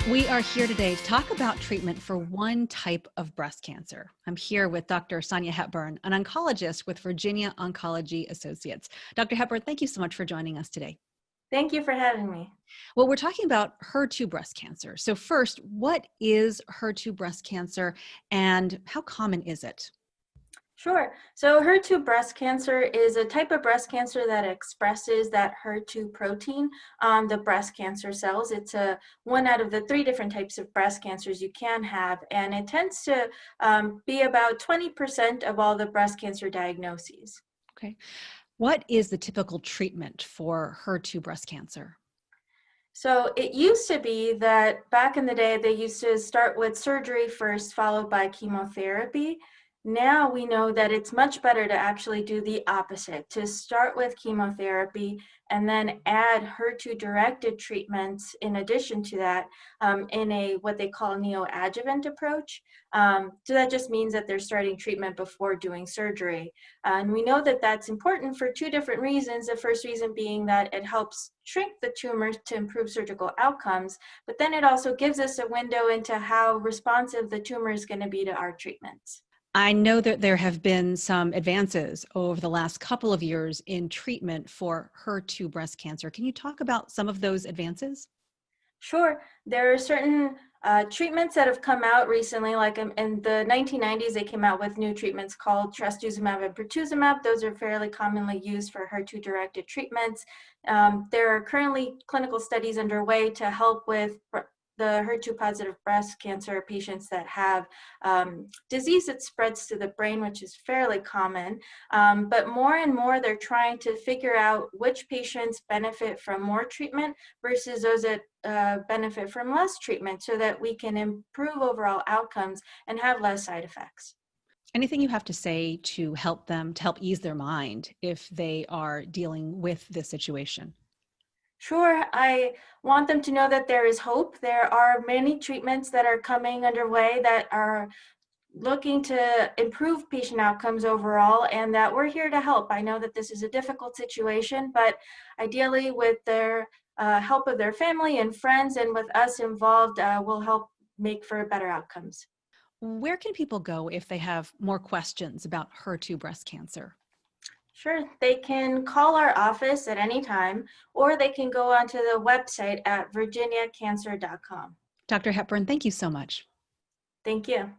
We are here today to talk about treatment for one type of breast cancer. I'm here with Dr. Sonia Hepburn, an oncologist with Virginia Oncology Associates. Dr. Hepburn, thank you so much for joining us today. Thank you for having me. Well, we're talking about HER2 breast cancer. So first, what is HER2 breast cancer and how common is it? Sure. So HER2 breast cancer is a type of breast cancer that expresses that HER2 protein on the breast cancer cells. It's one out of the three different types of breast cancers you can have, and it tends to be about 20% of all the breast cancer diagnoses. Okay. What is the typical treatment for HER2 breast cancer? So it used to be that back in the day, they used to start with surgery first, followed by chemotherapy. Now we know that it's much better to actually do the opposite, to start with chemotherapy and then add HER2-directed treatments in addition to that in a what they call neoadjuvant approach. So that just means that they're starting treatment before doing surgery. And we know that that's important for two different reasons. The first reason being that it helps shrink the tumors to improve surgical outcomes, but then it also gives us a window into how responsive the tumor is going to be to our treatments. I know that there have been some advances over the last couple of years in treatment for HER2 breast cancer. Can you talk about some of those advances? Sure. There are certain treatments that have come out recently, like in the 1990s, they came out with new treatments called trastuzumab and pertuzumab. Those are fairly commonly used for HER2-directed treatments. There are currently clinical studies underway to help with the HER2-positive breast cancer patients that have disease that spreads to the brain, which is fairly common. But more and more, they're trying to figure out which patients benefit from more treatment versus those that benefit from less treatment so that we can improve overall outcomes and have less side effects. Anything you have to say to help them, to help ease their mind if they are dealing with this situation? Sure, I want them to know that there is hope. There are many treatments that are coming underway that are looking to improve patient outcomes overall, and that we're here to help. I know that this is a difficult situation, but ideally with their help of their family and friends and with us involved, will help make for better outcomes. Where can people go if they have more questions about HER2 breast cancer? Sure, they can call our office at any time, or they can go onto the website at virginiacancer.com. Dr. Hepburn, thank you so much. Thank you.